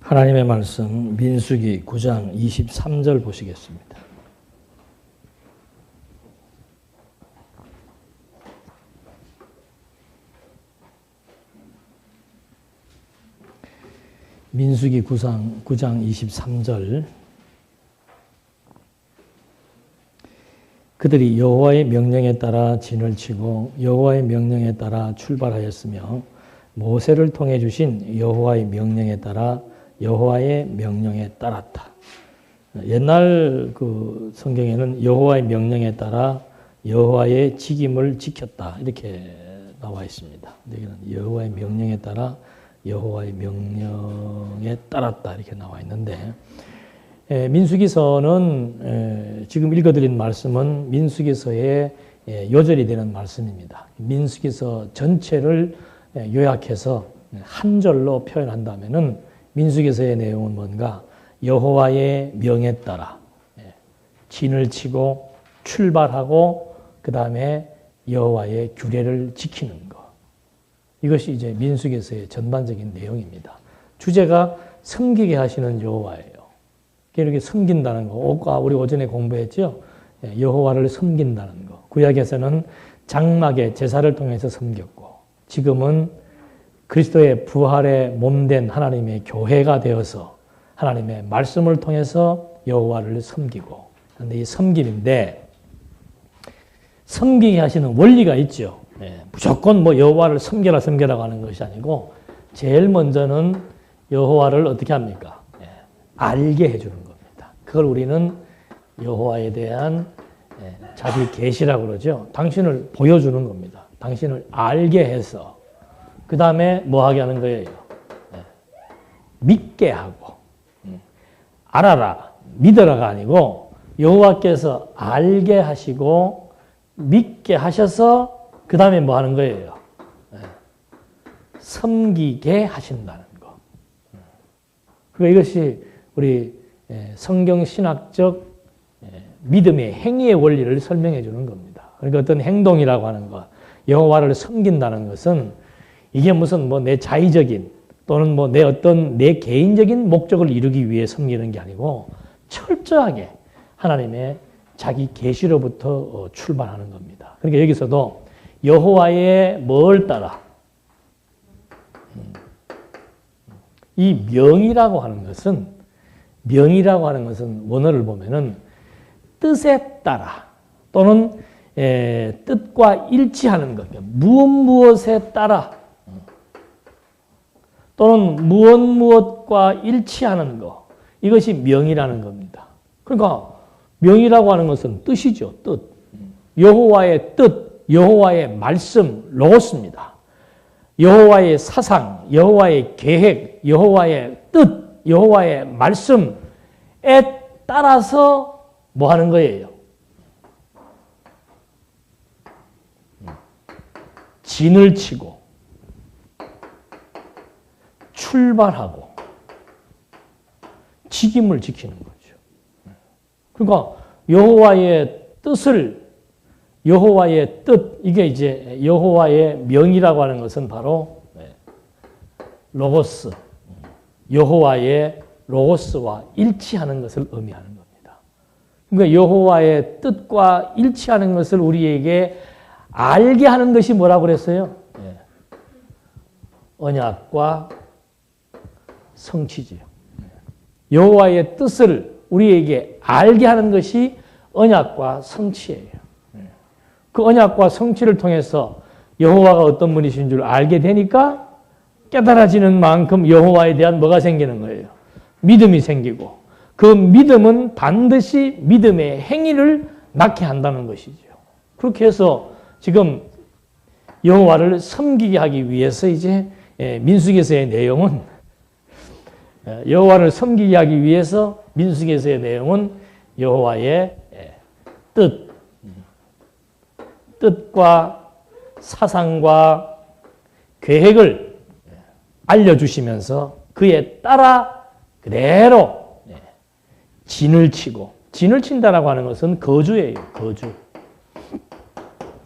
하나님의 말씀 민수기 9장 23절 보시겠습니다. 민수기 9장 23절. 그들이 여호와의 명령에 따라 진을 치고 여호와의 명령에 따라 출발하였으며 모세를 통해 주신 여호와의 명령에 따라 여호와의 명령에 따랐다. 옛날 그 성경에는 여호와의 명령에 따라 여호와의 직임을 지켰다 이렇게 나와 있습니다. 여기는 여호와의 명령에 따라 여호와의 명령에 따랐다 이렇게 나와 있는데, 민수기서는 지금 읽어드린 말씀은 민수기서의 요절이 되는 말씀입니다. 민수기서 전체를 요약해서 한 절로 표현한다면은 민수기서의 내용은 뭔가 여호와의 명에 따라 진을 치고 출발하고 그 다음에 여호와의 규례를 지키는 것. 이것이 이제 민수기서의 전반적인 내용입니다. 주제가 섬기게 하시는 여호와예요. 이렇게 섬긴다는 거. 우리 오전에 공부했죠. 여호와를 섬긴다는 거. 구약에서는 장막의 제사를 통해서 섬겼고, 지금은 그리스도의 부활의 몸된 하나님의 교회가 되어서 하나님의 말씀을 통해서 여호와를 섬기고, 그런데 이 섬김인데 섬기게 하시는 원리가 있죠. 무조건 뭐 여호와를 섬겨라고 하는 것이 아니고, 제일 먼저는 여호와를 어떻게 합니까? 알게 해주는 겁니다. 그걸 우리는 여호와에 대한 자기 계시라고 그러죠. 당신을 보여주는 겁니다. 당신을 알게 해서 그 다음에 뭐 하게 하는 거예요? 믿게 하고. 알아라, 믿어라가 아니고 여호와께서 알게 하시고 믿게 하셔서 그 다음에 뭐 하는 거예요? 섬기게 하신다는 거. 그러니까 이것이 우리 성경신학적 믿음의 행위의 원리를 설명해 주는 겁니다. 그러니까 어떤 행동이라고 하는 것, 여호와를 섬긴다는 것은 이게 무슨 뭐 내 자의적인 또는 뭐 내 개인적인 목적을 이루기 위해 섬기는 게 아니고 철저하게 하나님의 자기 계시로부터 출발하는 겁니다. 그러니까 여기서도 여호와의 뭘 따라? 이 명이라고 하는 것은 원어를 보면은 뜻에 따라 또는 뜻과 일치하는 것, 무엇에 따라 또는 무엇과 일치하는 것, 이것이 명이라는 겁니다. 그러니까 명이라고 하는 것은 뜻이죠. 뜻. 여호와의 뜻, 여호와의 말씀, 로고스입니다. 여호와의 사상, 여호와의 계획, 여호와의 뜻, 여호와의 말씀에 따라서 뭐 하는 거예요? 진을 치고 출발하고 직임을 지키는 거죠. 그러니까 여호와의 뜻, 이게 이제 여호와의 명이라고 하는 것은 바로 로고스, 여호와의 로고스와 일치하는 것을 의미하는 겁니다. 그러니까 여호와의 뜻과 일치하는 것을 우리에게 알게 하는 것이 뭐라고 그랬어요? 언약과 성취지요. 여호와의 뜻을 우리에게 알게 하는 것이 언약과 성취예요. 그 언약과 성취를 통해서 여호와가 어떤 분이신 줄 알게 되니까 깨달아지는 만큼 여호와에 대한 뭐가 생기는 거예요? 믿음이 생기고, 그 믿음은 반드시 믿음의 행위를 낳게 한다는 것이죠. 그렇게 해서 지금 여호와를 섬기게 하기 위해서 이제 민수기서의 내용은 여호와를 섬기게 하기 위해서 민수기서의 내용은 여호와의 뜻과 사상과 계획을 알려주시면서 그에 따라 그대로 진을 치고, 진을 친다라고 하는 것은 거주예요. 거주.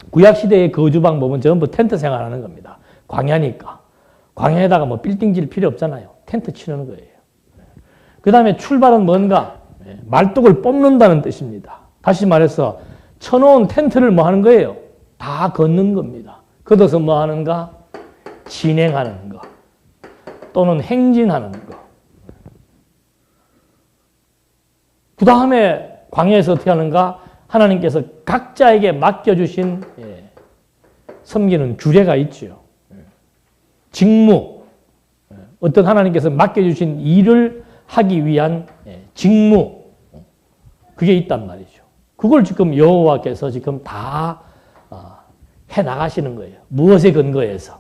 구약시대의 거주 방법은 전부 텐트 생활하는 겁니다. 광야니까. 광야에다가 뭐 빌딩 질 필요 없잖아요. 텐트 치는 거예요. 그 다음에 출발은 뭔가? 말뚝을 뽑는다는 뜻입니다. 다시 말해서 쳐놓은 텐트를 뭐 하는 거예요? 다 걷는 겁니다. 걷어서 뭐 하는가? 진행하는 거. 또는 행진하는 거. 그 다음에 광야에서 어떻게 하는가? 하나님께서 각자에게 맡겨주신 섬기는 규례가 있죠. 직무. 어떤 하나님께서 맡겨주신 일을 하기 위한 직무. 그게 있단 말이죠. 그걸 지금 여호와께서 지금 다 해나가시는 거예요. 무엇에 근거해서?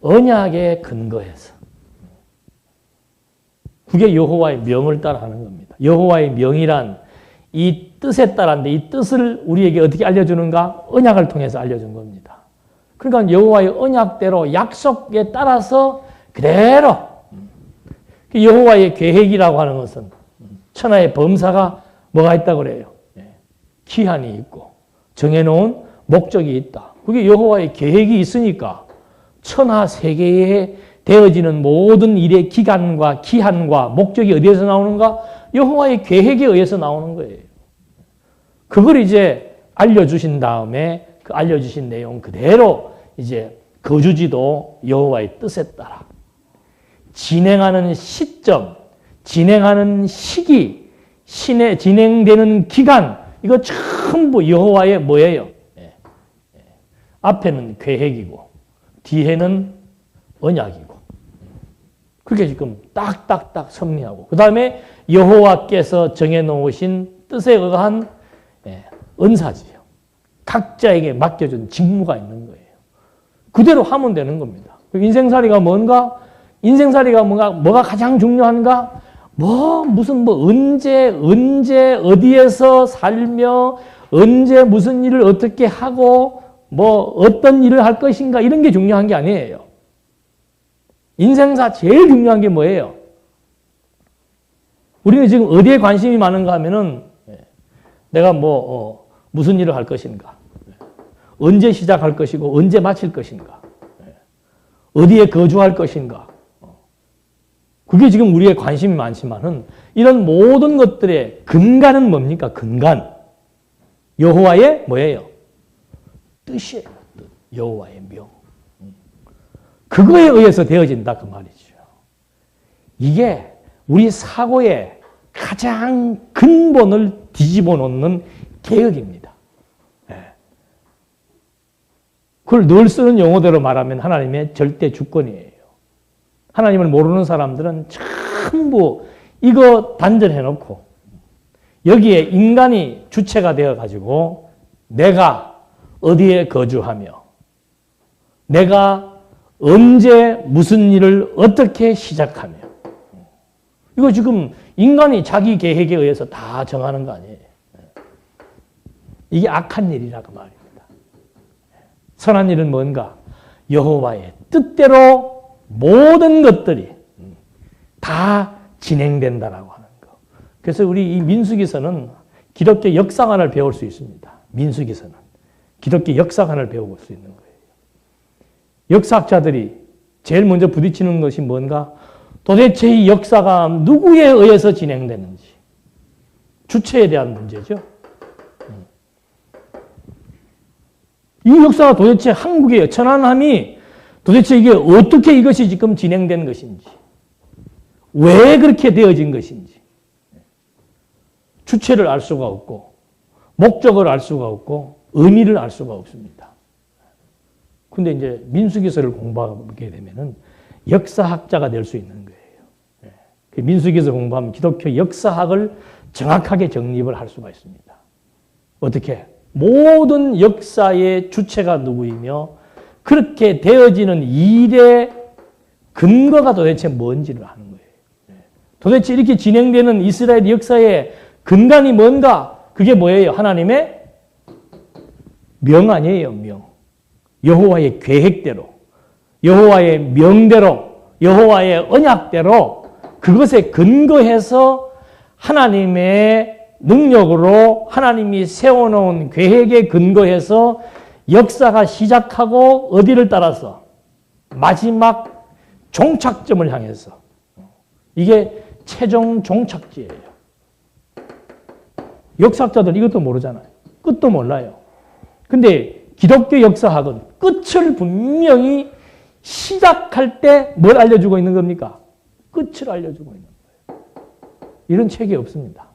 언약에 근거해서. 그게 여호와의 명을 따라 하는 겁니다. 여호와의 명이란 이 뜻에 따라는데 이 뜻을 우리에게 어떻게 알려주는가? 언약을 통해서 알려준 겁니다. 그러니까 여호와의 언약대로 약속에 따라서 그대로 여호와의 계획이라고 하는 것은 천하의 범사가 뭐가 있다고 그래요? 기한이 있고 정해놓은 목적이 있다. 그게 여호와의 계획이 있으니까 천하 세계에 되어지는 모든 일의 기간과 기한과 목적이 어디에서 나오는가? 여호와의 계획에 의해서 나오는 거예요. 그걸 이제 알려주신 다음에 그 알려주신 내용 그대로 이제 거주지도 여호와의 뜻에 따라 진행하는 시점, 진행하는 시기, 진행되는 기간 이거 전부 여호와의 뭐예요? 앞에는 계획이고 뒤에는 언약이고 그렇게 지금 딱딱딱 섭리하고 그 다음에 여호와께서 정해놓으신 뜻에 의한 은사지요. 각자에게 맡겨준 직무가 있는 거예요. 그대로 하면 되는 겁니다. 인생살이가 뭔가? 인생살이가 뭐가 가장 중요한가? 언제, 어디에서 살며, 언제 무슨 일을 어떻게 하고, 어떤 일을 할 것인가, 이런 게 중요한 게 아니에요. 인생사 제일 중요한 게 뭐예요? 우리는 지금 어디에 관심이 많은가 하면은, 내가 무슨 일을 할 것인가, 언제 시작할 것이고, 언제 마칠 것인가, 어디에 거주할 것인가, 그게 지금 우리의 관심이 많지만은 이런 모든 것들의 근간은 뭡니까? 근간. 여호와의 뭐예요? 뜻이에요. 뜻. 여호와의 명. 그거에 의해서 되어진다 그 말이죠. 이게 우리 사고의 가장 근본을 뒤집어 놓는 개혁입니다. 그걸 늘 쓰는 용어대로 말하면 하나님의 절대 주권이에요. 하나님을 모르는 사람들은 전부 이거 단절해놓고 여기에 인간이 주체가 되어가지고 내가 어디에 거주하며 내가 언제 무슨 일을 어떻게 시작하며 이거 지금 인간이 자기 계획에 의해서 다 정하는 거 아니에요. 이게 악한 일이라고 말입니다. 선한 일은 뭔가? 여호와의 뜻대로 모든 것들이 다 진행된다라고 하는 거. 그래서 우리 이 민수기서는 기독교 역사관을 배울 수 있습니다. 민수기서는 기독교 역사관을 배워볼 수 있는 거예요. 역사학자들이 제일 먼저 부딪히는 것이 뭔가? 도대체 이 역사가 누구에 의해서 진행되는지 주체에 대한 문제죠. 이 역사가 도대체 한국의 천안함이 도대체 이게 어떻게 이것이 지금 진행된 것인지, 왜 그렇게 되어진 것인지, 주체를 알 수가 없고, 목적을 알 수가 없고, 의미를 알 수가 없습니다. 근데 이제 민수기서를 공부하게 되면은 역사학자가 될 수 있는 거예요. 민수기서 공부하면 기독교 역사학을 정확하게 정립을 할 수가 있습니다. 어떻게? 모든 역사의 주체가 누구이며 그렇게 되어지는 일의 근거가 도대체 뭔지를 아는 거예요. 도대체 이렇게 진행되는 이스라엘 역사의 근간이 뭔가? 그게 뭐예요? 하나님의 명 아니에요, 명. 여호와의 계획대로, 여호와의 명대로, 여호와의 언약대로 그것에 근거해서 하나님의 능력으로 하나님이 세워놓은 계획에 근거해서 역사가 시작하고 어디를 따라서 마지막 종착점을 향해서 이게 최종 종착지예요. 역사학자들 이것도 모르잖아요. 끝도 몰라요. 근데 기독교 역사학은 끝을 분명히 시작할 때 뭘 알려주고 있는 겁니까? 끝을 알려주고 있는 거예요. 이런 책이 없습니다.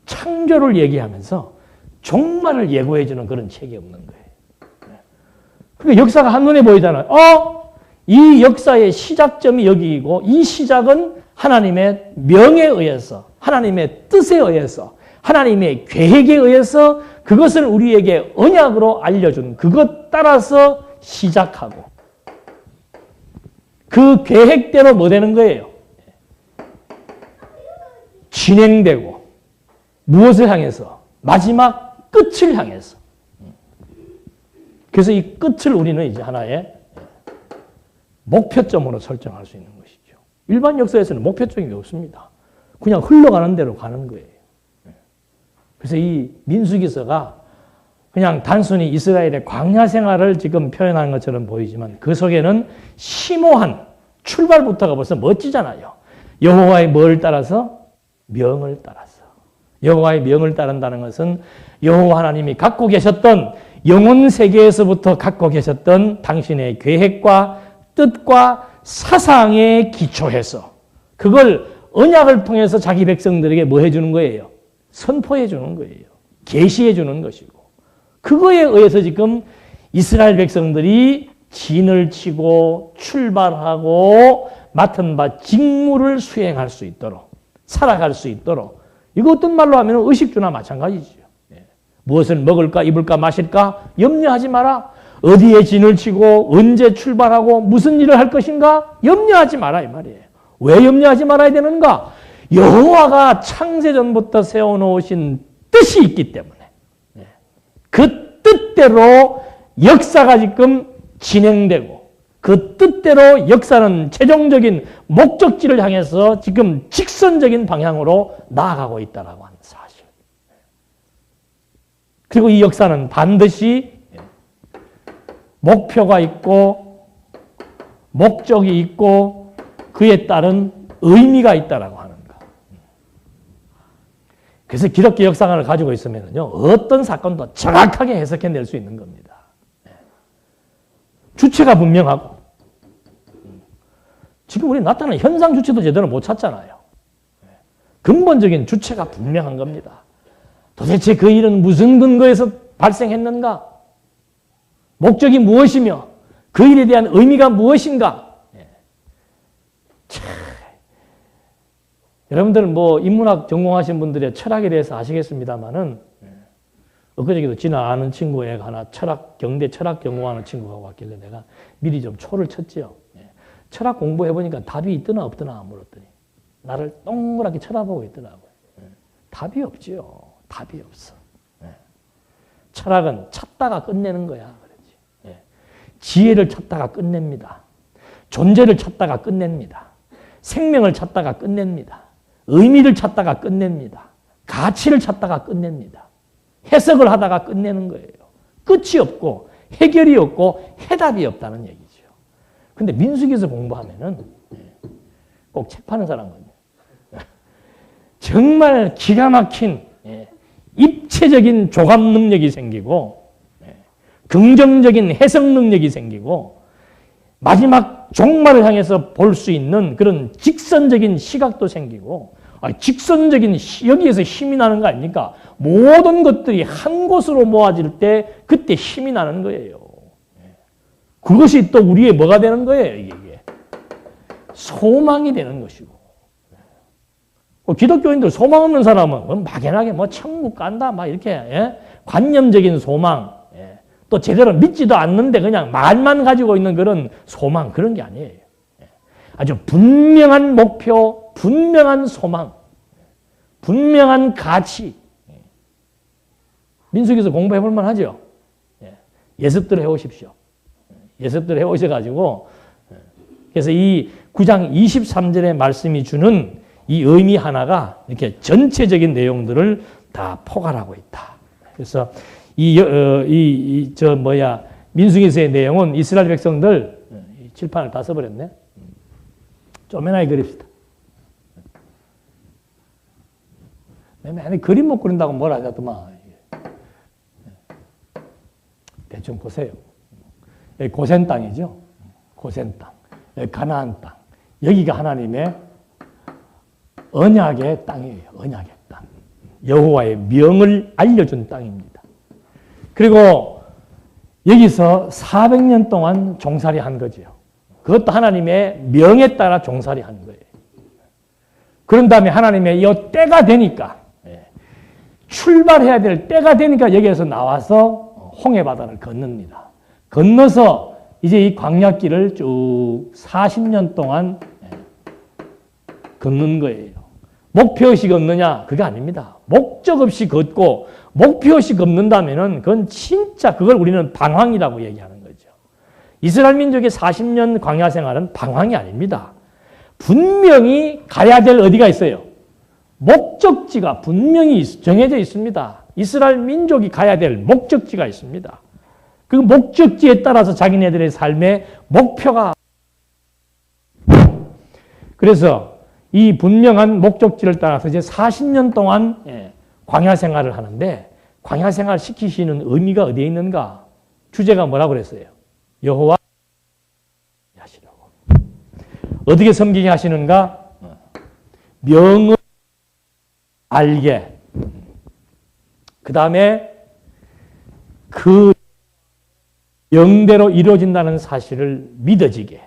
창조를 얘기하면서 종말을 예고해주는 그런 책이 없는 거예요. 그러니까 역사가 한눈에 보이잖아요. 이 역사의 시작점이 여기이고 이 시작은 하나님의 명에 의해서, 하나님의 뜻에 의해서, 하나님의 계획에 의해서 그것을 우리에게 언약으로 알려준 그것 따라서 시작하고 그 계획대로 뭐 되는 거예요? 진행되고 무엇을 향해서? 마지막 끝을 향해서. 그래서 이 끝을 우리는 이제 하나의 목표점으로 설정할 수 있는 것이죠. 일반 역사에서는 목표점이 없습니다. 그냥 흘러가는 대로 가는 거예요. 그래서 이 민수기서가 그냥 단순히 이스라엘의 광야 생활을 지금 표현한 것처럼 보이지만 그 속에는 심오한 출발부터가 벌써 멋지잖아요. 여호와의 뭘 따라서? 명을 따라서. 여호와의 명을 따른다는 것은 여호와 하나님이 갖고 계셨던 영혼 세계에서부터 갖고 계셨던 당신의 계획과 뜻과 사상에 기초해서 그걸 언약을 통해서 자기 백성들에게 뭐 해주는 거예요? 선포해 주는 거예요. 계시해 주는 것이고 그거에 의해서 지금 이스라엘 백성들이 진을 치고 출발하고 맡은 바 직무를 수행할 수 있도록 살아갈 수 있도록 이거 어떤 말로 하면 의식주나 마찬가지죠. 무엇을 먹을까 입을까 마실까 염려하지 마라. 어디에 진을 치고 언제 출발하고 무슨 일을 할 것인가 염려하지 마라 이 말이에요. 왜 염려하지 말아야 되는가? 여호와가 창세전부터 세워놓으신 뜻이 있기 때문에 그 뜻대로 역사가 지금 진행되고 그 뜻대로 역사는 최종적인 목적지를 향해서 지금 직선적인 방향으로 나아가고 있다라고 하는 사실. 그리고 이 역사는 반드시 목표가 있고 목적이 있고 그에 따른 의미가 있다라고 하는 것. 그래서 기독교 역사관을 가지고 있으면요 어떤 사건도 정확하게 해석해낼 수 있는 겁니다. 주체가 분명하고 지금 우리 나타나는 현상 주체도 제대로 못 찾잖아요. 근본적인 주체가 분명한 겁니다. 도대체 그 일은 무슨 근거에서 발생했는가? 목적이 무엇이며 그 일에 대한 의미가 무엇인가? 여러분들은 뭐 인문학 전공하신 분들의 철학에 대해서 아시겠습니다만은 엊그저께도 지나 아는 친구애가 하나 경대 철학 전공하는 친구가 왔길래 내가 미리 좀 초를 쳤지요. 철학 공부해보니까 답이 있더나 없더나 물었더니 나를 동그랗게 쳐다보고 있더라고요. 답이 없지요. 답이 없어. 철학은 찾다가 끝내는 거야. 그렇지. 지혜를 찾다가 끝냅니다. 존재를 찾다가 끝냅니다. 생명을 찾다가 끝냅니다. 의미를 찾다가 끝냅니다. 가치를 찾다가 끝냅니다. 해석을 하다가 끝내는 거예요. 끝이 없고 해결이 없고 해답이 없다는 얘기죠. 근데 민수기에서 공부하면은 꼭 책 파는 사람은요. 정말 기가 막힌 입체적인 조감 능력이 생기고 긍정적인 해석 능력이 생기고 마지막 종말을 향해서 볼 수 있는 그런 직선적인 시각도 생기고 직선적인 여기에서 힘이 나는 거 아닙니까? 모든 것들이 한 곳으로 모아질 때 그때 힘이 나는 거예요. 그것이 또 우리의 뭐가 되는 거예요? 이게 소망이 되는 것이고 기독교인들 소망 없는 사람은 막연하게 뭐 천국 간다 막 이렇게 관념적인 소망 또 제대로 믿지도 않는데 그냥 말만 가지고 있는 그런 소망 그런 게 아니에요. 아주 분명한 목표, 분명한 소망, 분명한 가치. 민수기에서 공부해 볼 만하죠. 예습들 해오십시오. 예습들 해오셔가지고 그래서 이 9장 23절의 말씀이 주는 이 의미 하나가 이렇게 전체적인 내용들을 다 포괄하고 있다. 그래서 민수기서의 내용은 이스라엘 백성들 칠판을 다 써버렸네. 쪼매나게 그립시다. 맨날 그림 못 그린다고 뭘 하자더만. 대충 보세요. 여기 고센 땅이죠. 고센 땅. 여기 가나안 땅. 여기가 하나님의 언약의 땅이에요. 언약의 땅. 여호와의 명을 알려준 땅입니다. 그리고 여기서 400년 동안 종살이 한 거죠. 그것도 하나님의 명에 따라 종살이 한 거예요. 그런 다음에 하나님의 이 때가 되니까, 출발해야 될 때가 되니까 여기에서 나와서 홍해바다를 건넙니다. 건너서 이제 이 광야길을 쭉 40년 동안 걷는 거예요. 목표 없이 걷느냐? 그게 아닙니다. 목적 없이 걷고 목표 없이 걷는다면은 그건 진짜 그걸 우리는 방황이라고 얘기하는 거죠. 이스라엘 민족의 40년 광야 생활은 방황이 아닙니다. 분명히 가야 될 어디가 있어요. 목적지가 분명히 정해져 있습니다. 이스라엘 민족이 가야 될 목적지가 있습니다. 그 목적지에 따라서 자기네들의 삶의 목표가, 그래서 이 분명한 목적지를 따라서 이제 40년 동안 광야 생활을 하는데, 광야 생활 시키시는 의미가 어디에 있는가? 주제가 뭐라고 그랬어요? 여호와 하시라고. 어떻게 섬기게 하시는가? 명을 알게. 그 다음에 그 명대로 이루어진다는 사실을 믿어지게.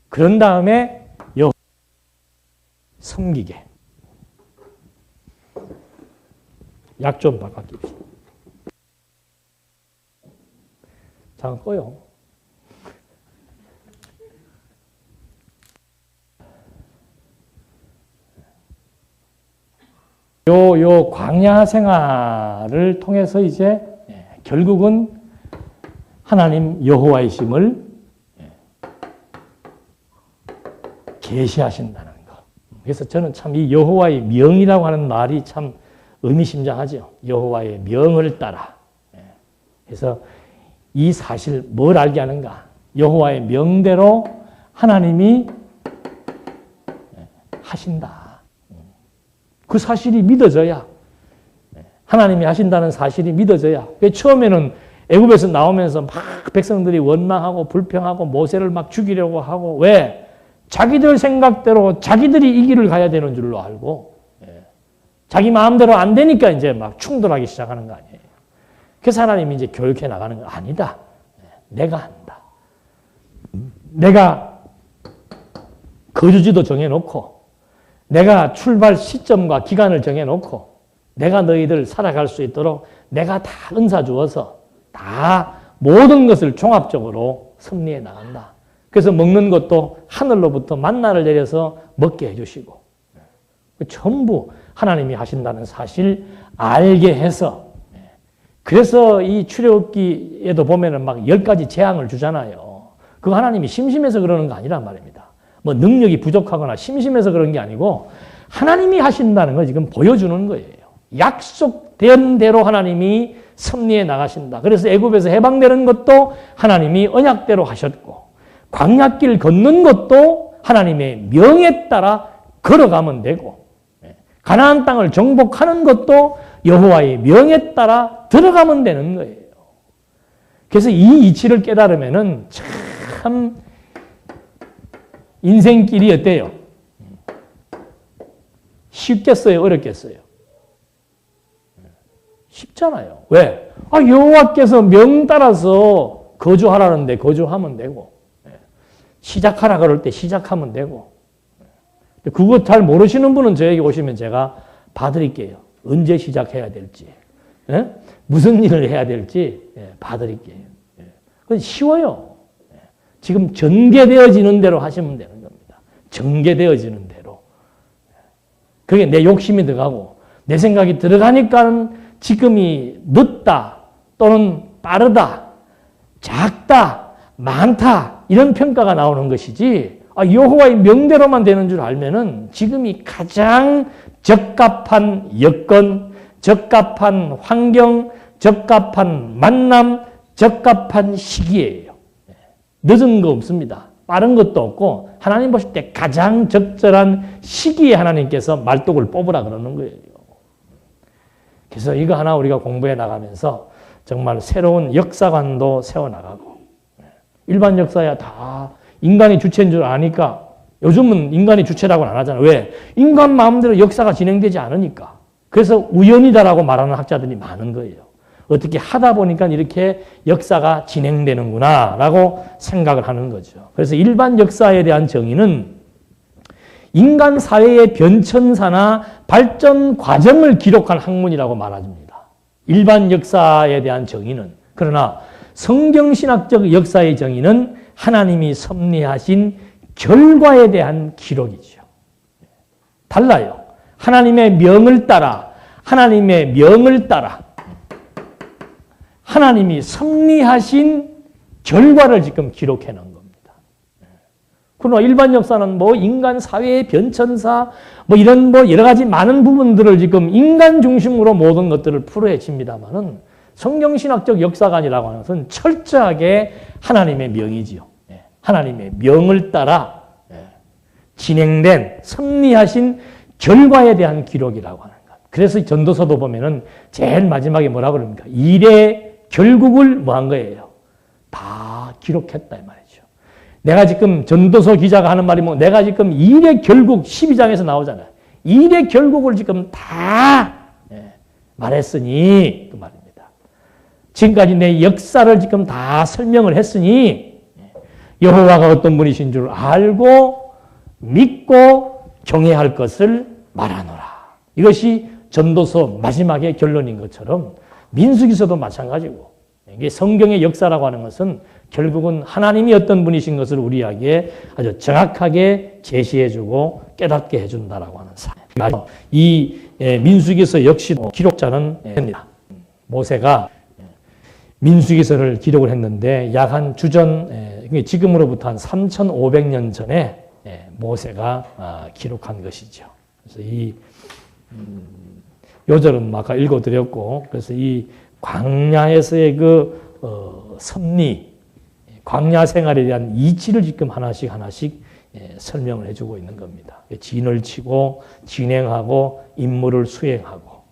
그런 다음에 여호와 섬기게. 약 좀 바꿔줍시다. 잠깐 꺼요. 요 광야 생활을 통해서 이제 결국은 하나님 여호와이심을 계시하신다는 거. 그래서 저는 참 이 여호와의 명이라고 하는 말이 참 의미심장하죠. 여호와의 명을 따라. 그래서 이 사실 뭘 알게 하는가? 여호와의 명대로 하나님이 하신다. 그 사실이 믿어져야, 하나님이 하신다는 사실이 믿어져야. 처음에는 애굽에서 나오면서 막 백성들이 원망하고 불평하고 모세를 막 죽이려고 하고, 왜? 자기들 생각대로 자기들이 이 길을 가야 되는 줄로 알고, 자기 마음대로 안 되니까 이제 막 충돌하기 시작하는 거 아니에요. 그래서 하나님이 이제 교육해 나가는 거 아니다. 내가 한다. 내가 거주지도 정해놓고, 내가 출발 시점과 기간을 정해놓고, 내가 너희들 살아갈 수 있도록 내가 다 은사 주어서 다 모든 것을 종합적으로 섭리해 나간다. 그래서 먹는 것도 하늘로부터 만나를 내려서 먹게 해주시고, 전부 하나님이 하신다는 사실 알게 해서, 그래서 이 출애굽기에도 보면은 막 10가지 재앙을 주잖아요. 그거 하나님이 심심해서 그러는 거 아니란 말입니다. 뭐 능력이 부족하거나 심심해서 그런 게 아니고 하나님이 하신다는 걸 지금 보여주는 거예요. 약속된 대로 하나님이 섭리해 나가신다. 그래서 애굽에서 해방되는 것도 하나님이 언약대로 하셨고, 광야길 걷는 것도 하나님의 명에 따라 걸어가면 되고, 가나안 땅을 정복하는 것도 여호와의 명에 따라 들어가면 되는 거예요. 그래서 이 이치를 깨달으면은 참 인생길이 어때요? 쉽겠어요? 어렵겠어요? 쉽잖아요. 왜? 여호와께서 명 따라서 거주하라는데 거주하면 되고, 시작하라 그럴 때 시작하면 되고, 그거 잘 모르시는 분은 저에게 오시면 제가 봐드릴게요. 언제 시작해야 될지, 무슨 일을 해야 될지 봐드릴게요. 그건 쉬워요. 지금 전개되어지는 대로 하시면 되는 겁니다. 전개되어지는 대로. 그게 내 욕심이 들어가고 내 생각이 들어가니까 지금이 늦다 또는 빠르다, 작다, 많다 이런 평가가 나오는 것이지, 여호와의 명대로만 되는 줄 알면은 지금이 가장 적합한 여건, 적합한 환경, 적합한 만남, 적합한 시기예요. 늦은 거 없습니다. 빠른 것도 없고 하나님 보실 때 가장 적절한 시기에 하나님께서 말뚝을 뽑으라 그러는 거예요. 그래서 이거 하나 우리가 공부해 나가면서 정말 새로운 역사관도 세워나가고, 일반 역사야 다 인간이 주체인 줄 아니까 요즘은 인간이 주체라고는 안 하잖아요. 왜? 인간 마음대로 역사가 진행되지 않으니까. 그래서 우연이다라고 말하는 학자들이 많은 거예요. 어떻게 하다 보니까 이렇게 역사가 진행되는구나 라고 생각을 하는 거죠. 그래서 일반 역사에 대한 정의는 인간 사회의 변천사나 발전 과정을 기록한 학문이라고 말합니다. 일반 역사에 대한 정의는. 그러나 성경신학적 역사의 정의는 하나님이 섭리하신 결과에 대한 기록이죠. 달라요. 하나님의 명을 따라 하나님이 섭리하신 결과를 지금 기록해 놓은 겁니다. 그러나 일반 역사는 뭐 인간 사회의 변천사, 뭐 이런 뭐 여러 가지 많은 부분들을 지금 인간 중심으로 모든 것들을 풀어헤칩니다만은 성경신학적 역사관이라고 하는 것은 철저하게 하나님의 명이지요. 하나님의 명을 따라 진행된 섭리하신 결과에 대한 기록이라고 하는 것. 그래서 전도서도 보면은 제일 마지막에 뭐라고 그럽니까? 일의 결국을 뭐 한 거예요? 다 기록했다 이 말이죠. 내가 지금 전도서 기자가 하는 말이 뭐 내가 지금 일의 결국 12장에서 나오잖아요. 일의 결국을 지금 다 말했으니 그 말입니다. 지금까지 내 역사를 지금 다 설명을 했으니 여호와가 어떤 분이신 줄 알고 믿고 경외할 것을 말하노라. 이것이 전도서 마지막의 결론인 것처럼 민수기서도 마찬가지고, 이게 성경의 역사라고 하는 것은 결국은 하나님이 어떤 분이신 것을 우리에게 아주 정확하게 제시해주고 깨닫게 해준다라고 하는 사실. 이 민수기서 역시 기록자는 모세가 민수기서를 기록을 했는데 약 한 주전, 지금으로부터 한 3,500년 전에 모세가 기록한 것이죠. 그래서 이 요절은 아까 읽어드렸고, 그래서 이 광야에서의 그 섭리, 광야 생활에 대한 이치를 지금 하나씩 설명을 해주고 있는 겁니다. 진을 치고 진행하고 임무를 수행하고,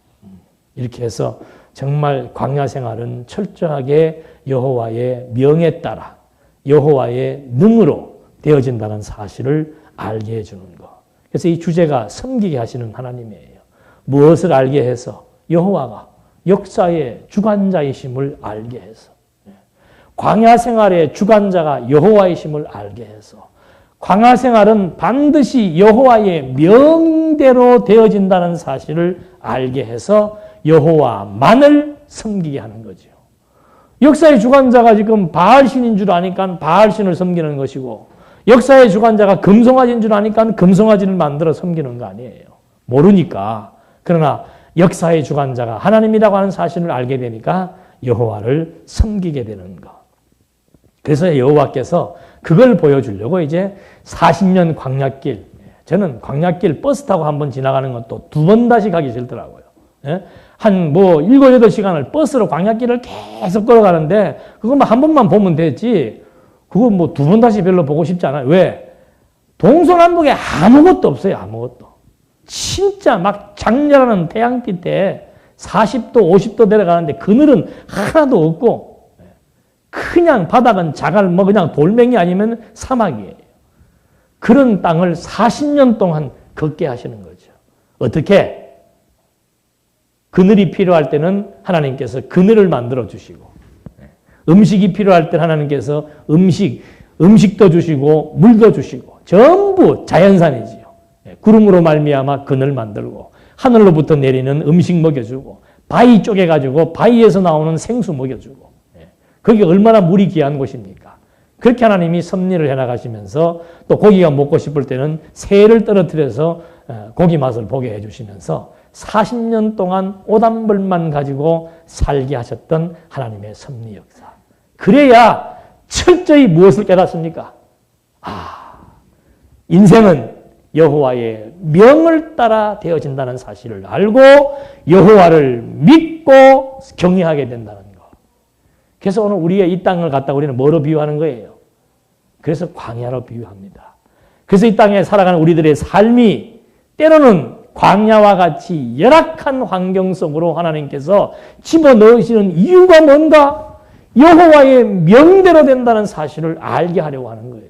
이렇게 해서 정말 광야 생활은 철저하게 여호와의 명에 따라 여호와의 능으로 되어진다는 사실을 알게 해주는 것. 그래서 이 주제가 섬기게 하시는 하나님이에요. 무엇을 알게 해서? 여호와가 역사의 주관자이심을 알게 해서, 광야 생활의 주관자가 여호와이심을 알게 해서, 광야 생활은 반드시 여호와의 명대로 되어진다는 사실을 알게 해서 여호와만을 섬기게 하는 거죠. 역사의 주관자가 지금 바알신인 줄 아니까 바알신을 섬기는 것이고, 역사의 주관자가 금송아지인 줄 아니까 금송아지를 만들어 섬기는 거 아니에요. 모르니까. 그러나 역사의 주관자가 하나님이라고 하는 사실을 알게 되니까 여호와를 섬기게 되는 것. 그래서 여호와께서 그걸 보여주려고 이제 40년 광야길, 저는 광야길 버스 타고 한번 지나가는 것도 2번 다시 가기 싫더라고요. 한 7, 8시간을 버스로 광야길을 계속 걸어가는데 그거 한 번만 보면 되지, 그거 2번 다시 별로 보고 싶지 않아요. 왜? 동서남북에 아무것도 없어요. 아무것도. 진짜 막 장렬하는 태양빛에 40도, 50도 내려가는데 그늘은 하나도 없고, 그냥 바닥은 자갈 그냥 돌멩이 아니면 사막이에요. 그런 땅을 40년 동안 걷게 하시는 거죠. 어떻게? 그늘이 필요할 때는 하나님께서 그늘을 만들어 주시고, 음식이 필요할 때 하나님께서 음식도 주시고 물도 주시고, 전부 자연산이지요. 구름으로 말미암아 그늘 만들고, 하늘로부터 내리는 음식 먹여주고, 바위 쪼개가지고 바위에서 나오는 생수 먹여주고, 거기 얼마나 물이 귀한 곳입니까? 그렇게 하나님이 섭리를 해나가시면서 또 고기가 먹고 싶을 때는 새를 떨어뜨려서 고기 맛을 보게 해주시면서 40년 동안 오단벌만 가지고 살게 하셨던 하나님의 섭리 역사. 그래야 철저히 무엇을 깨닫습니까? 인생은 여호와의 명을 따라 되어진다는 사실을 알고 여호와를 믿고 경외하게 된다는 것. 그래서 오늘 우리의 이 땅을 갖다 우리는 뭐로 비유하는 거예요? 그래서 광야로 비유합니다. 그래서 이 땅에 살아가는 우리들의 삶이 때로는 광야와 같이 열악한 환경 속으로 하나님께서 집어넣으시는 이유가 뭔가? 여호와의 명대로 된다는 사실을 알게 하려고 하는 거예요.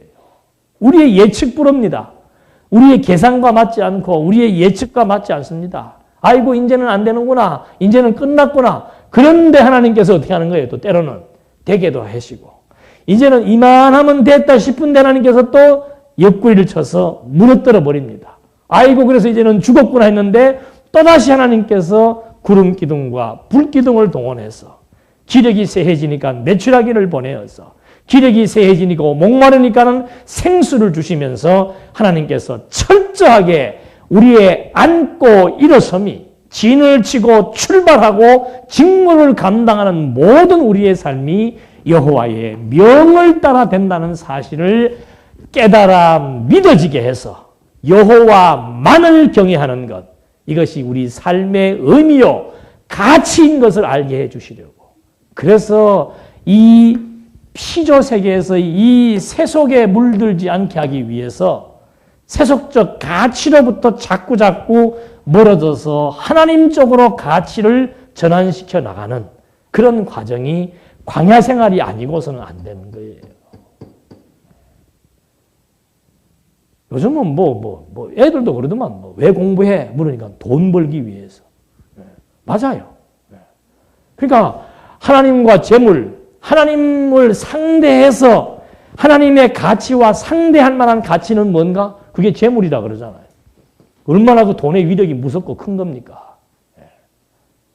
우리의 예측 불허입니다. 우리의 계산과 맞지 않고 우리의 예측과 맞지 않습니다. 아이고 이제는 안 되는구나. 이제는 끝났구나. 그런데 하나님께서 어떻게 하는 거예요? 또 때로는 되게도 하시고 이제는 이만하면 됐다 싶은데 하나님께서 또 옆구리를 쳐서 무너뜨려 버립니다. 아이고 그래서 이제는 죽었구나 했는데 또다시 하나님께서 구름 기둥과 불 기둥을 동원해서 기력이 쇠해지니까 메추라기를 보내어서 기력이 쇠해지니까 목마르니까는 생수를 주시면서 하나님께서 철저하게 우리의 안고 일어섬이 진을 치고 출발하고 직무를 감당하는 모든 우리의 삶이 여호와의 명을 따라 된다는 사실을 깨달아 믿어지게 해서 여호와만을 경외하는 것, 이것이 우리 삶의 의미요 가치인 것을 알게 해주시려고. 그래서 이 피조 세계에서 이 세속에 물들지 않게 하기 위해서 세속적 가치로부터 자꾸 멀어져서 하나님 쪽으로 가치를 전환시켜 나가는 그런 과정이 광야 생활이 아니고서는 안 되는 거예요. 요즘은 애들도 그러더만 왜 공부해? 물으니까 돈 벌기 위해서. 맞아요. 그러니까 하나님과 재물, 하나님을 상대해서 하나님의 가치와 상대할 만한 가치는 뭔가? 그게 재물이다 그러잖아요. 얼마나 그 돈의 위력이 무섭고 큰 겁니까?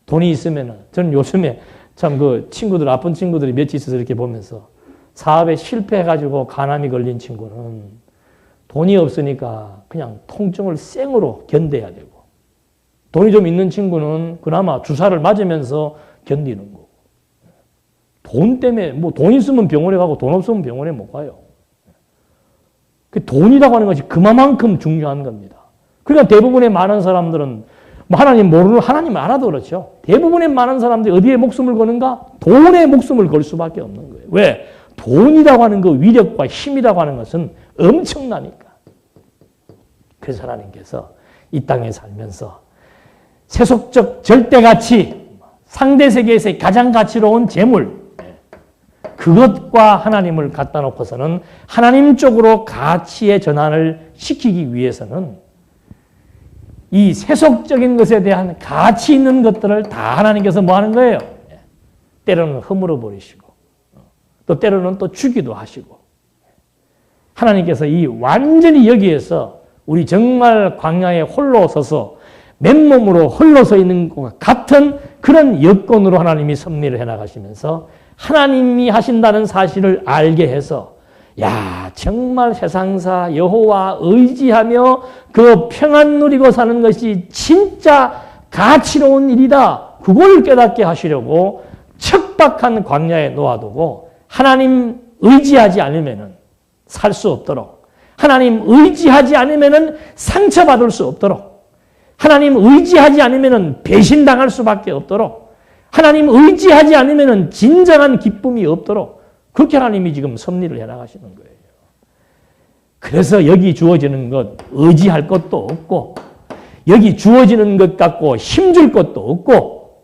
돈이 있으면은, 저는 요즘에 참 그 친구들, 아픈 친구들이 며칠 있어서 이렇게 보면서 사업에 실패해가지고 간암이 걸린 친구는 돈이 없으니까 그냥 통증을 생으로 견뎌야 되고, 돈이 좀 있는 친구는 그나마 주사를 맞으면서 견디는 거고, 돈 때문에, 돈 있으면 병원에 가고 돈 없으면 병원에 못 가요. 그 돈이라고 하는 것이 그만큼 중요한 겁니다. 그러니까 대부분의 많은 사람들은 하나님 모르는, 하나님 알아도 그렇죠. 대부분의 많은 사람들이 어디에 목숨을 거는가? 돈에 목숨을 걸 수밖에 없는 거예요. 왜? 돈이라고 하는 그 위력과 힘이라고 하는 것은 엄청나니까. 그래서 하나님께서 이 땅에 살면서 세속적 절대가치, 상대세계에서의 가장 가치로운 재물, 그것과 하나님을 갖다 놓고서는 하나님 쪽으로 가치의 전환을 시키기 위해서는 이 세속적인 것에 대한 가치 있는 것들을 다 하나님께서 뭐 하는 거예요? 때로는 허물어 버리시고, 또 때로는 또 주기도 하시고, 하나님께서 이 완전히 여기에서 우리 정말 광야에 홀로 서서 맨몸으로 홀로서 있는 것과 같은 그런 여건으로 하나님이 섭리를 해나가시면서 하나님이 하신다는 사실을 알게 해서, 야, 정말 세상사 여호와 의지하며 그 평안 누리고 사는 것이 진짜 가치로운 일이다. 그걸 깨닫게 하시려고 척박한 광야에 놓아두고 하나님 의지하지 않으면 살 수 없도록, 하나님 의지하지 않으면 상처받을 수 없도록, 하나님 의지하지 않으면 배신당할 수밖에 없도록, 하나님 의지하지 않으면 진정한 기쁨이 없도록 그렇게 하나님이 지금 섭리를 해나가시는 거예요. 그래서 여기 주어지는 것 의지할 것도 없고, 여기 주어지는 것 갖고 힘줄 것도 없고,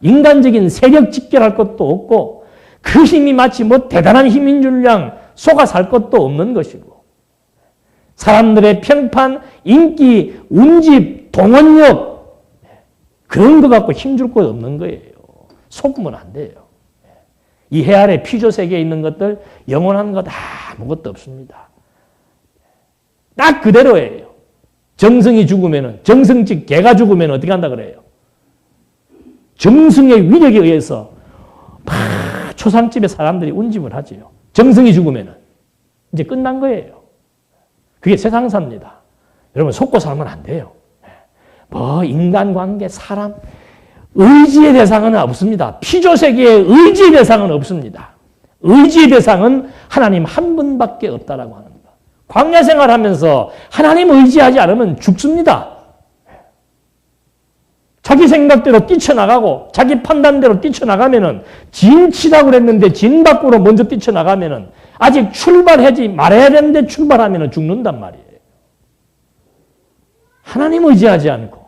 인간적인 세력 집결할 것도 없고, 그 힘이 마치 대단한 힘인 줄 양 속아 살 것도 없는 것이고, 사람들의 평판, 인기, 운집, 동원력, 그런 거 갖고 힘줄 것 없는 거예요. 속으면 안 돼요. 이 해 아래 피조 세계에 있는 것들 영원한 것 아무것도 없습니다. 딱 그대로예요. 정성이 죽으면은, 정성직 개가 죽으면 어떻게 한다 그래요? 정성의 위력에 의해서 막 초상집에 사람들이 운집을 하지요. 정성이 죽으면은 이제 끝난 거예요. 그게 세상사입니다. 여러분 속고 살면 안 돼요. 인간관계, 사람, 의지의 대상은 없습니다. 피조세계의 의지의 대상은 없습니다. 의지의 대상은 하나님 한 분밖에 없다라고 하는 것. 광야 생활하면서 하나님 의지하지 않으면 죽습니다. 자기 생각대로 뛰쳐나가고 자기 판단대로 뛰쳐나가면은 진치라고 그랬는데 진 밖으로 먼저 뛰쳐나가면은 아직 출발하지 말아야 되는데 출발하면은 죽는단 말이에요. 하나님 의지하지 않고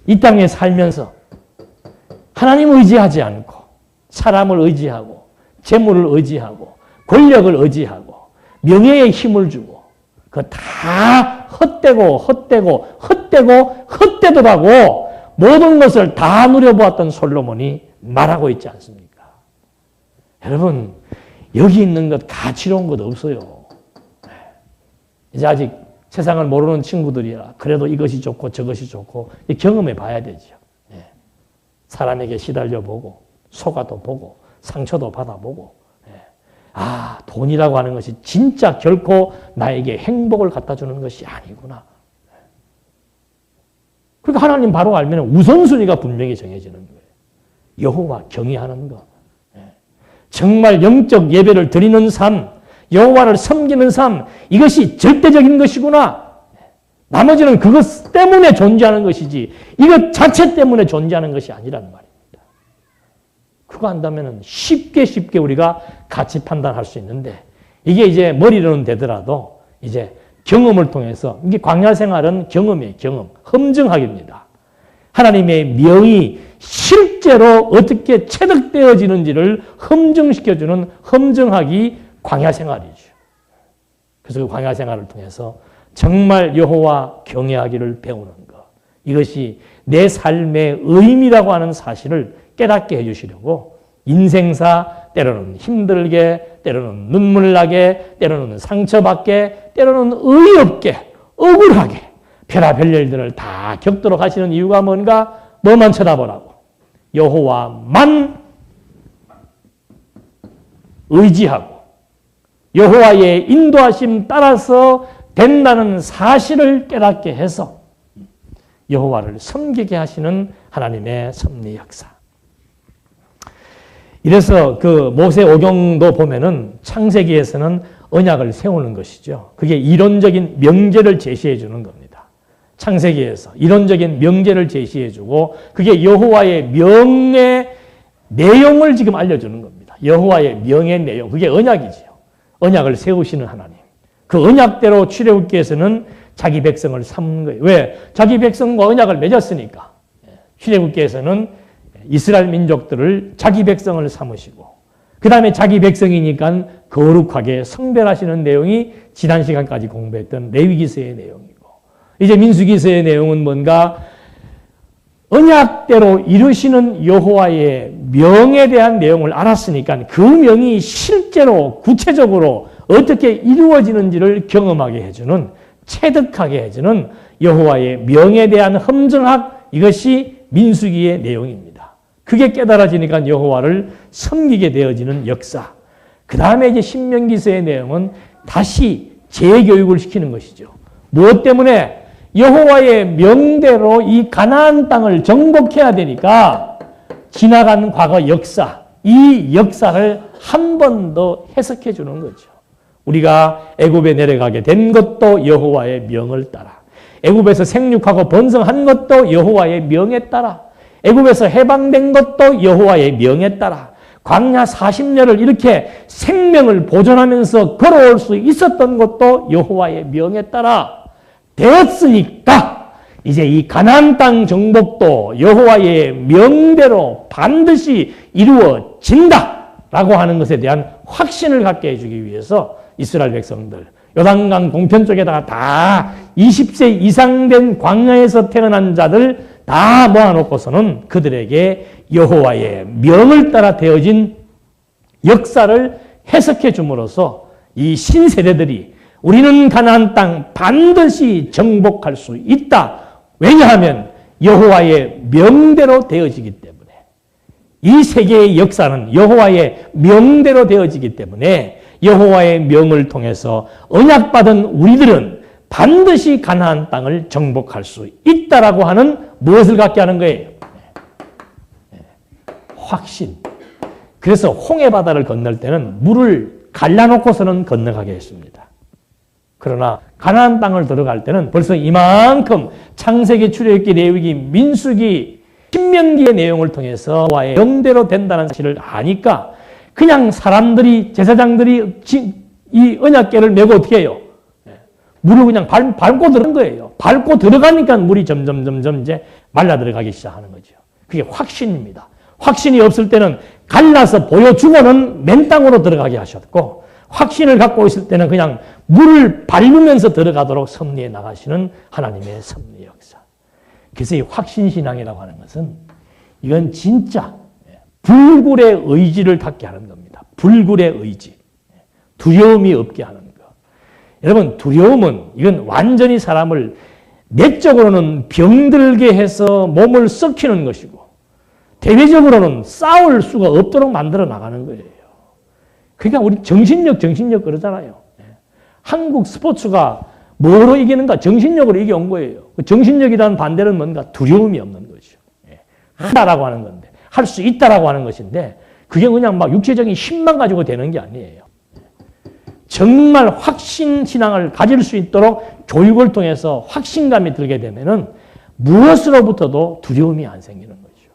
이 땅에 살면서 하나님 의지하지 않고 사람을 의지하고 재물을 의지하고 권력을 의지하고 명예에 힘을 주고 그거 다 헛되도라고 모든 것을 다 누려보았던 솔로몬이 말하고 있지 않습니까? 여러분 여기 있는 것 가치로운 것 없어요. 이제 아직 세상을 모르는 친구들이라 그래도 이것이 좋고 저것이 좋고 경험해 봐야 되죠. 사람에게 시달려 보고 속아도 보고 상처도 받아보고 돈이라고 하는 것이 진짜 결코 나에게 행복을 갖다 주는 것이 아니구나. 그러니까 하나님 바로 알면 우선순위가 분명히 정해지는 거예요. 여호와 경외하는 것. 정말 영적 예배를 드리는 삶, 여호와를 섬기는 삶, 이것이 절대적인 것이구나. 나머지는 그것 때문에 존재하는 것이지 이것 자체 때문에 존재하는 것이 아니라는 말입니다. 그거 한다면 쉽게 우리가 가치 판단할 수 있는데 이게 이제 머리로는 되더라도 이제 경험을 통해서 이게 광야 생활은 경험이에요. 경험. 험증학입니다. 하나님의 명이 실제로 어떻게 체득되어지는지를 험증시켜주는 험증학이 광야 생활이죠. 그래서 그 광야 생활을 통해서 정말 여호와 경외하기를 배우는 것. 이것이 내 삶의 의미라고 하는 사실을 깨닫게 해주시려고 인생사 때로는 힘들게, 때로는 눈물 나게, 때로는 상처받게, 때로는 의의 없게, 억울하게 별의별 일들을 다 겪도록 하시는 이유가 뭔가? 뭐만 쳐다보라고. 여호와만 의지하고 여호와의 인도하심 따라서 된다는 사실을 깨닫게 해서 여호와를 섬기게 하시는 하나님의 섭리 역사. 이래서 그 모세 오경도 보면은 창세기에서는 언약을 세우는 것이죠. 그게 이론적인 명제를 제시해 주는 겁니다. 창세기에서 이론적인 명제를 제시해 주고 그게 여호와의 명의 내용을 지금 알려주는 겁니다. 여호와의 명의 내용. 그게 언약이죠. 언약을 세우시는 하나님. 그 언약대로 출애굽기에서는 자기 백성을 삼는 거예요. 왜? 자기 백성과 언약을 맺었으니까. 출애굽기에서는 이스라엘 민족들을 자기 백성을 삼으시고 그 다음에 자기 백성이니까 거룩하게 성별하시는 내용이 지난 시간까지 공부했던 레위기서의 내용이고 이제 민수기서의 내용은 뭔가 언약대로 이루시는 여호와의 명에 대한 내용을 알았으니까 그 명이 실제로 구체적으로 어떻게 이루어지는지를 경험하게 해주는 체득하게 해주는 여호와의 명에 대한 험증학 이것이 민수기의 내용입니다. 그게 깨달아지니까 여호와를 섬기게 되어지는 역사. 그 다음에 이제 신명기서의 내용은 다시 재교육을 시키는 것이죠. 무엇 때문에? 여호와의 명대로 이 가나안 땅을 정복해야 되니까 지나간 과거 역사, 이 역사를 한 번 더 해석해 주는 거죠. 우리가 애굽에 내려가게 된 것도 여호와의 명을 따라, 애굽에서 생육하고 번성한 것도 여호와의 명에 따라, 애굽에서 해방된 것도 여호와의 명에 따라, 광야 40년을 이렇게 생명을 보존하면서 걸어올 수 있었던 것도 여호와의 명에 따라 되었으니까 이제 이 가나안 땅 정복도 여호와의 명대로 반드시 이루어진다라고 하는 것에 대한 확신을 갖게 해주기 위해서 이스라엘 백성들 요단강 동편 쪽에다가 다 20세 이상 된 광야에서 태어난 자들 다 모아놓고서는 그들에게 여호와의 명을 따라 되어진 역사를 해석해 줌으로써 이 신세대들이 우리는 가나안 땅 반드시 정복할 수 있다. 왜냐하면 여호와의 명대로 되어지기 때문에 이 세계의 역사는 여호와의 명대로 되어지기 때문에 여호와의 명을 통해서 언약받은 우리들은 반드시 가나안 땅을 정복할 수 있다라고 하는 무엇을 갖게 하는 거예요? 확신. 그래서 홍해 바다를 건널 때는 물을 갈라놓고서는 건너가게 했습니다. 그러나 가나안 땅을 들어갈 때는 벌써 이만큼 창세기, 출애굽기, 레위기, 민수기, 신명기의 내용을 통해서 와의 명대로 된다는 사실을 아니까 그냥 사람들이 제사장들이 이 언약궤를 메고 어떻게 해요? 물을 그냥 밟고 들어간 거예요. 밟고 들어가니까 물이 점점 이제 말라 들어가기 시작하는 거죠. 그게 확신입니다. 확신이 없을 때는 갈라서 보여주고는 맨 땅으로 들어가게 하셨고, 확신을 갖고 있을 때는 그냥 물을 밟으면서 들어가도록 섭리해 나가시는 하나님의 섭리 역사. 그래서 이 확신신앙이라고 하는 것은 이건 진짜 불굴의 의지를 갖게 하는 겁니다. 불굴의 의지. 두려움이 없게 하는 거. 여러분, 두려움은 이건 완전히 사람을 내적으로는 병들게 해서 몸을 썩히는 것이고, 대외적으로는 싸울 수가 없도록 만들어 나가는 거예요. 그러니까 우리 정신력 그러잖아요. 한국 스포츠가 뭐로 이기는가? 정신력으로 이겨온 거예요. 정신력이라는 반대는 뭔가? 두려움이 없는 거죠. 한다라고 하는 건데, 할 수 있다라고 하는 것인데, 그게 그냥 막 육체적인 힘만 가지고 되는 게 아니에요. 정말 확신신앙을 가질 수 있도록 교육을 통해서 확신감이 들게 되면은 무엇으로부터도 두려움이 안 생기는 거죠.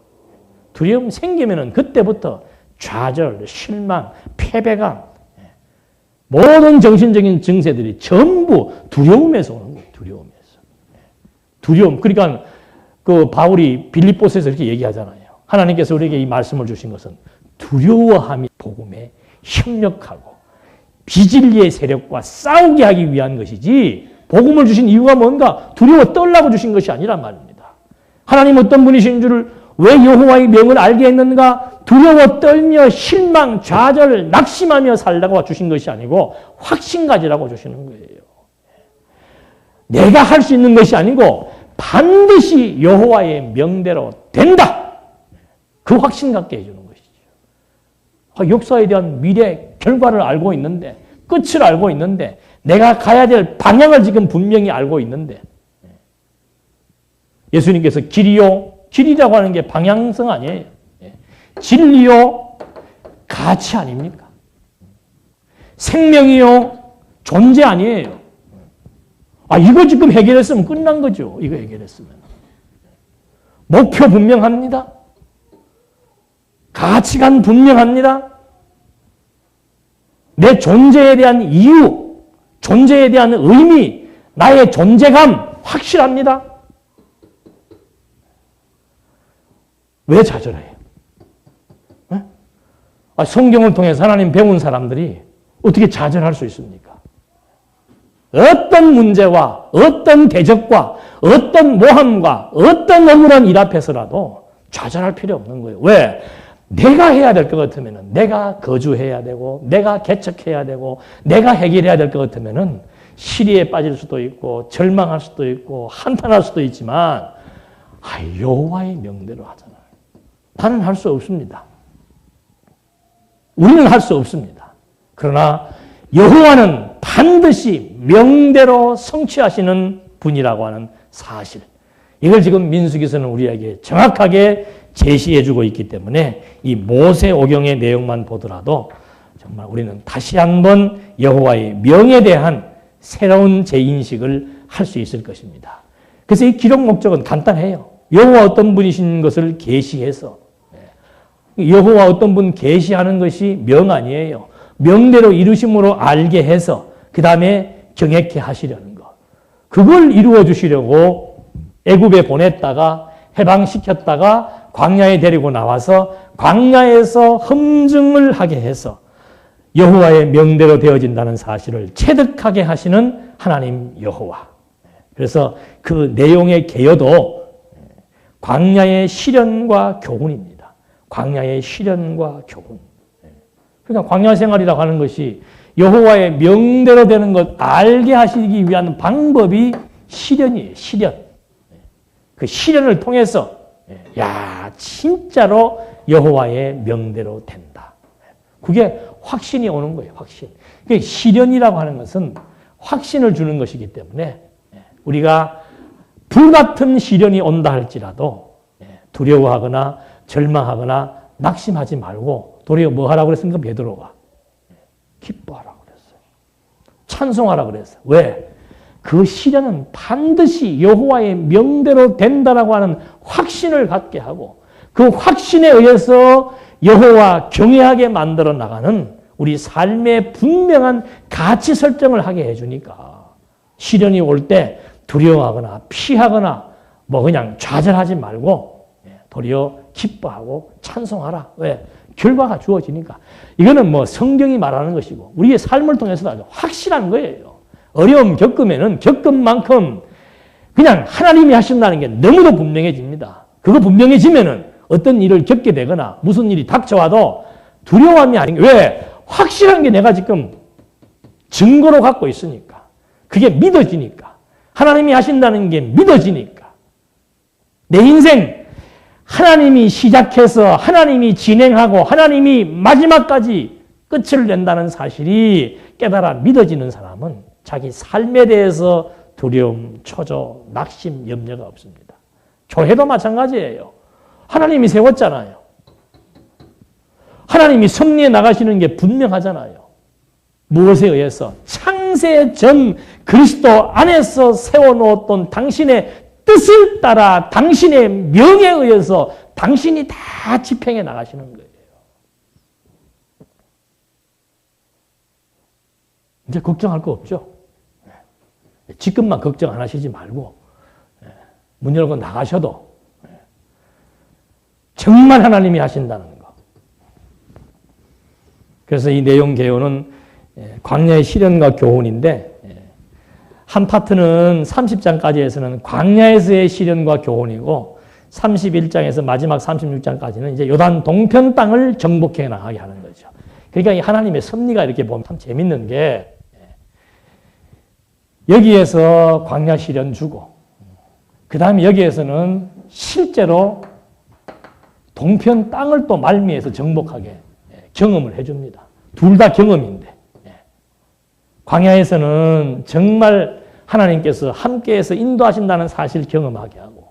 두려움 생기면은 그때부터 좌절, 실망, 패배감, 모든 정신적인 증세들이 전부 두려움에서 오는 거예요. 두려움에서. 두려움. 그러니까 그 바울이 빌립보서에서 이렇게 얘기하잖아요. 하나님께서 우리에게 이 말씀을 주신 것은 두려워함이 복음에 협력하고 비진리의 세력과 싸우게 하기 위한 것이지, 복음을 주신 이유가 뭔가? 두려워 떨라고 주신 것이 아니란 말입니다. 하나님 어떤 분이신 줄을 왜 여호와의 명을 알게 했는가? 두려워 떨며 실망, 좌절, 낙심하며 살라고 주신 것이 아니고 확신 가지라고 주시는 거예요. 내가 할 수 있는 것이 아니고 반드시 여호와의 명대로 된다. 그 확신 갖게 해주는 것이죠. 역사에 대한 미래 결과를 알고 있는데, 끝을 알고 있는데, 내가 가야 될 방향을 지금 분명히 알고 있는데, 예수님께서 길이요, 길이라고 하는 게 방향성 아니에요. 진리요, 가치 아닙니까? 생명이요, 존재 아니에요. 이거 지금 해결했으면 끝난 거죠. 이거 해결했으면. 목표 분명합니다. 가치관 분명합니다. 내 존재에 대한 이유, 존재에 대한 의미, 나의 존재감 확실합니다. 왜 좌절해요? 성경을 통해서 하나님 배운 사람들이 어떻게 좌절할 수 있습니까? 어떤 문제와 어떤 대적과 어떤 모함과 어떤 억울한 일 앞에서라도 좌절할 필요 없는 거예요. 왜? 내가 해야 될 것 같으면 내가 거주해야 되고, 내가 개척해야 되고, 내가 해결해야 될 것 같으면 시리에 빠질 수도 있고, 절망할 수도 있고, 한탄할 수도 있지만, 여호와의 명대로 하잖아요. 나는 할 수 없습니다. 우리는 할 수 없습니다. 그러나 여호와는 반드시 명대로 성취하시는 분이라고 하는 사실. 이걸 지금 민수기서는 우리에게 정확하게 제시해주고 있기 때문에 이 모세오경의 내용만 보더라도 정말 우리는 다시 한번 여호와의 명에 대한 새로운 재인식을 할 수 있을 것입니다. 그래서 이 기록 목적은 간단해요. 여호와 어떤 분이신 것을 계시해서, 여호와 어떤 분 계시하는 것이 명 아니에요. 명대로 이루심으로 알게 해서 그 다음에 경외케 하시려는 것. 그걸 이루어 주시려고 애굽에 보냈다가 해방시켰다가 광야에 데리고 나와서 광야에서 험증을 하게 해서 여호와의 명대로 되어진다는 사실을 체득하게 하시는 하나님 여호와. 그래서 그 내용의 개요도 광야의 시련과 교훈입니다. 광야의 시련과 교훈. 그러니까 광야 생활이라고 하는 것이 여호와의 명대로 되는 것 알게 하시기 위한 방법이 시련이에요. 시련. 그 시련을 통해서 진짜로 여호와의 명대로 된다. 그게 확신이 오는 거예요. 확신. 그 시련이라고 하는 것은 확신을 주는 것이기 때문에 우리가 불같은 시련이 온다 할지라도 두려워하거나 절망하거나 낙심하지 말고 도리어 뭐 하라고 그랬습니까? 베드로가 기뻐하라고 그랬어요. 찬송하라고 그랬어요. 왜? 그 시련은 반드시 여호와의 명대로 된다라고 하는 확신을 갖게 하고 그 확신에 의해서 여호와 경외하게 만들어 나가는 우리 삶의 분명한 가치 설정을 하게 해주니까 시련이 올 때 두려워하거나 피하거나 뭐 그냥 좌절하지 말고 도리어 기뻐하고 찬송하라. 왜? 결과가 주어지니까. 이거는 뭐 성경이 말하는 것이고 우리의 삶을 통해서도 아주 확실한 거예요. 어려움 겪으면은 겪은 만큼 그냥 하나님이 하신다는 게 너무도 분명해집니다. 그거 분명해지면은 어떤 일을 겪게 되거나 무슨 일이 닥쳐와도 두려움이 아닌 게 왜? 확실한 게 내가 지금 증거로 갖고 있으니까. 그게 믿어지니까. 하나님이 하신다는 게 믿어지니까. 내 인생 하나님이 시작해서 하나님이 진행하고 하나님이 마지막까지 끝을 낸다는 사실이 깨달아 믿어지는 사람은 자기 삶에 대해서 두려움, 초조, 낙심, 염려가 없습니다. 교회도 마찬가지예요. 하나님이 세웠잖아요. 하나님이 섭리해 나가시는 게 분명하잖아요. 무엇에 의해서? 창세 전 그리스도 안에서 세워놓았던 당신의 뜻을 따라 당신의 명에 의해서 당신이 다 집행해 나가시는 거예요. 이제 걱정할 거 없죠? 지금만 걱정 안 하시지 말고 문 열고 나가셔도 정말 하나님이 하신다는 거. 그래서 이 내용 개요는 광야의 시련과 교훈인데 한 파트는 30장까지에서는 광야에서의 시련과 교훈이고 31장에서 마지막 36장까지는 이제 요단 동편 땅을 정복해 나가게 하는 거죠. 그러니까 이 하나님의 섭리가 이렇게 보면 참 재밌는 게 여기에서 광야 시련 주고 그 다음에 여기에서는 실제로 동편 땅을 또 말미에서 정복하게 경험을 해줍니다. 둘 다 경험인데 광야에서는 정말 하나님께서 함께해서 인도하신다는 사실 경험하게 하고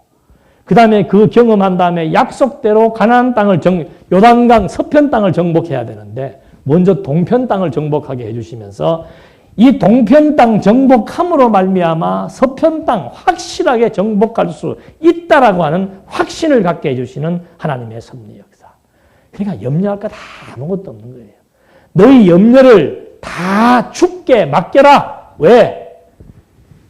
그 다음에 그 경험한 다음에 약속대로 가나안 땅을 요단강 서편 땅을 정복해야 되는데 먼저 동편 땅을 정복하게 해주시면서 이 동편 땅 정복함으로 말미암아 서편 땅 확실하게 정복할 수 있다라고 하는 확신을 갖게 해주시는 하나님의 섭리 역사. 그러니까 염려할 거 다 아무것도 없는 거예요. 너희 염려를 다 주께 맡겨라. 왜?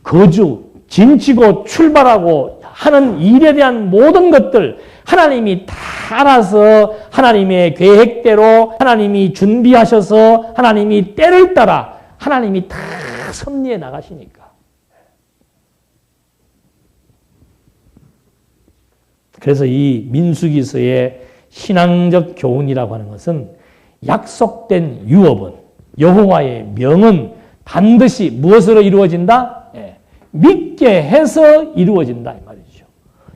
거주, 짐지고 출발하고 하는 일에 대한 모든 것들 하나님이 다 알아서 하나님의 계획대로 하나님이 준비하셔서 하나님이 때를 따라 하나님이 다 섭리해 나가시니까. 그래서 이 민수기서의 신앙적 교훈이라고 하는 것은 약속된 유업은 여호와의 명은 반드시 무엇으로 이루어진다? 믿게 해서 이루어진다 이 말이죠.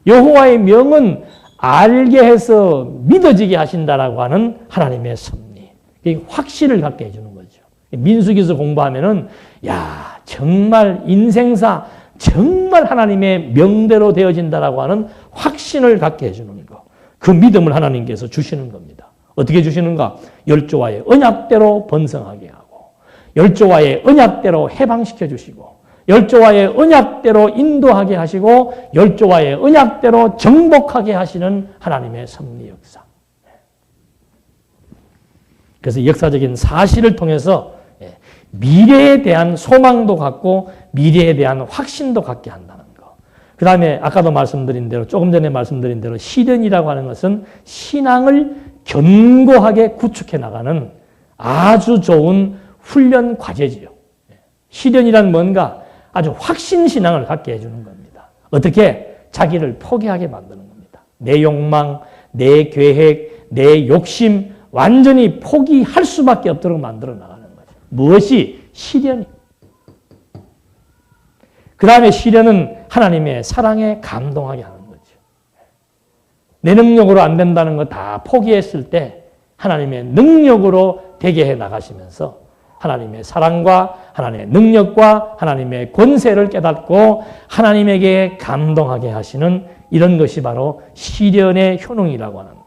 여호와의 명은 알게 해서 믿어지게 하신다라고 하는 하나님의 섭리. 확신을 갖게 해주는 거죠. 민수기서 공부하면은 야 정말 인생사 정말 하나님의 명대로 되어진다라고 하는 확신을 갖게 해주는 거. 그 믿음을 하나님께서 주시는 겁니다. 어떻게 주시는가? 열조와의 언약대로 번성하게 하고 열조와의 언약대로 해방시켜 주시고 열조와의 언약대로 인도하게 하시고 열조와의 언약대로 정복하게 하시는 하나님의 섭리 역사. 그래서 역사적인 사실을 통해서 미래에 대한 소망도 갖고 미래에 대한 확신도 갖게 한다는 거. 그 다음에 아까도 말씀드린 대로 조금 전에 말씀드린 대로 시련이라고 하는 것은 신앙을 견고하게 구축해 나가는 아주 좋은 훈련 과제지요. 시련이란 뭔가 아주 확신신앙을 갖게 해주는 겁니다. 어떻게? 자기를 포기하게 만드는 겁니다. 내 욕망, 내 계획, 내 욕심 완전히 포기할 수밖에 없도록 만들어 나가는 거죠. 무엇이? 시련이. 그 다음에 시련은 하나님의 사랑에 감동하게 하는 거죠. 내 능력으로 안 된다는 거 다 포기했을 때 하나님의 능력으로 되게 해 나가시면서 하나님의 사랑과 하나님의 능력과 하나님의 권세를 깨닫고 하나님에게 감동하게 하시는 이런 것이 바로 시련의 효능이라고 하는 거.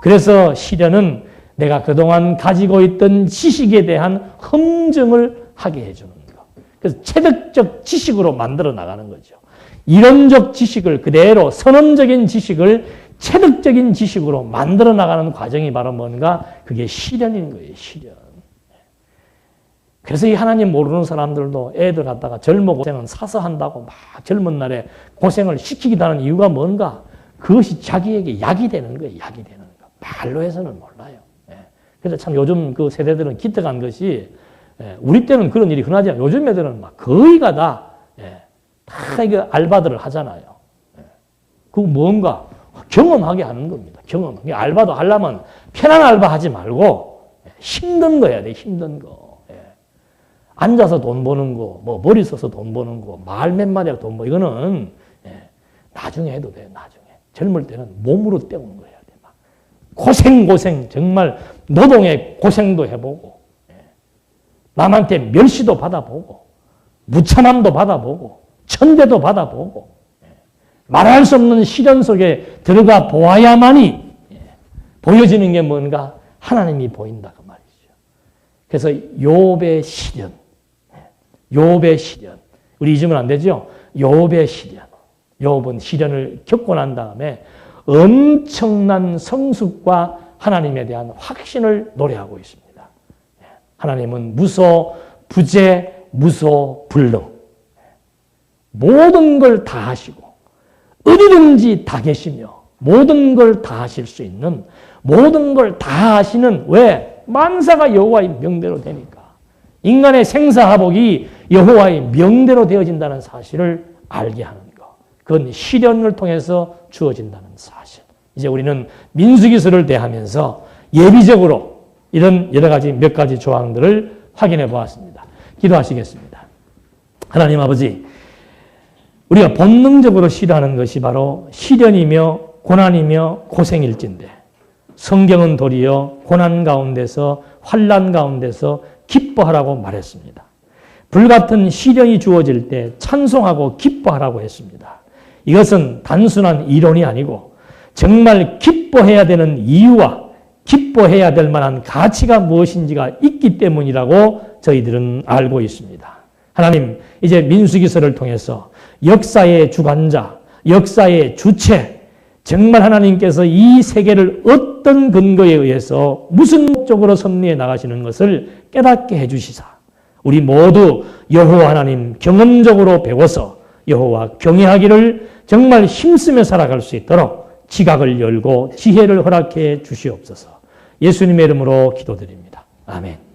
그래서 시련은 내가 그동안 가지고 있던 지식에 대한 검증을 하게 해주는 거. 그래서 체득적 지식으로 만들어 나가는 거죠. 이론적 지식을 그대로 선언적인 지식을 체득적인 지식으로 만들어 나가는 과정이 바로 뭔가 그게 시련인 거예요. 시련. 그래서 이 하나님 모르는 사람들도 애들 갖다가 젊어 고생은 사서 한다고 막 젊은 날에 고생을 시키기도 하는 이유가 뭔가? 그것이 자기에게 약이 되는 거예요. 약이 되는 거. 말로 해서는 몰라요. 그래서 참 요즘 그 세대들은 기특한 것이 우리 때는 그런 일이 흔하지 않아요. 요즘 애들은 막 거의가 다 이거 알바들을 하잖아요. 그 뭔가 경험하게 하는 겁니다. 경험. 알바도 하려면 편한 알바 하지 말고 힘든 거 해야 돼. 힘든 거. 앉아서 돈 버는 거, 뭐 머리 써서 돈 버는 거, 말 몇 마디하고 돈 버는 거, 이거는 나중에 해도 돼요. 나중에. 젊을 때는 몸으로 때우는 거 해야 돼. 막 고생 정말 노동의 고생도 해보고 남한테 멸시도 받아보고 무참함도 받아보고 천대도 받아보고 말할 수 없는 시련 속에 들어가 보아야만이 보여지는 게 뭔가? 하나님이 보인다 그 말이죠. 그래서 욥의 시련, 욥의 시련. 우리 잊으면 안 되죠? 욥의 시련. 욥은 시련을 겪고 난 다음에 엄청난 성숙과 하나님에 대한 확신을 노래하고 있습니다. 하나님은 무소, 부재, 무소, 불능. 모든 걸 다 하시고 어디든지 다 계시며 모든 걸 다 하실 수 있는, 모든 걸 다 하시는, 왜? 만사가 여호와의 명대로 되니까. 인간의 생사화복이 여호와의 명대로 되어진다는 사실을 알게 하는 것. 그건 시련을 통해서 주어진다는 사실. 이제 우리는 민수기서를 대하면서 예비적으로 이런 여러 가지 몇 가지 조항들을 확인해 보았습니다. 기도하시겠습니다. 하나님 아버지, 우리가 본능적으로 싫어하는 것이 바로 시련이며 고난이며 고생일진데 성경은 도리어 고난 가운데서 환난 가운데서 기뻐하라고 말했습니다. 불같은 시련이 주어질 때 찬송하고 기뻐하라고 했습니다. 이것은 단순한 이론이 아니고 정말 기뻐해야 되는 이유와 기뻐해야 될 만한 가치가 무엇인지가 있기 때문이라고 저희들은 알고 있습니다. 하나님, 이제 민수기서를 통해서 역사의 주관자, 역사의 주체, 정말 하나님께서 이 세계를 어떤 근거에 의해서 무슨 목적으로 섭리해 나가시는 것을 깨닫게 해주시사 우리 모두 여호와 하나님 경험적으로 배워서 여호와 경외하기를 정말 힘쓰며 살아갈 수 있도록 지각을 열고 지혜를 허락해 주시옵소서. 예수님의 이름으로 기도드립니다. 아멘.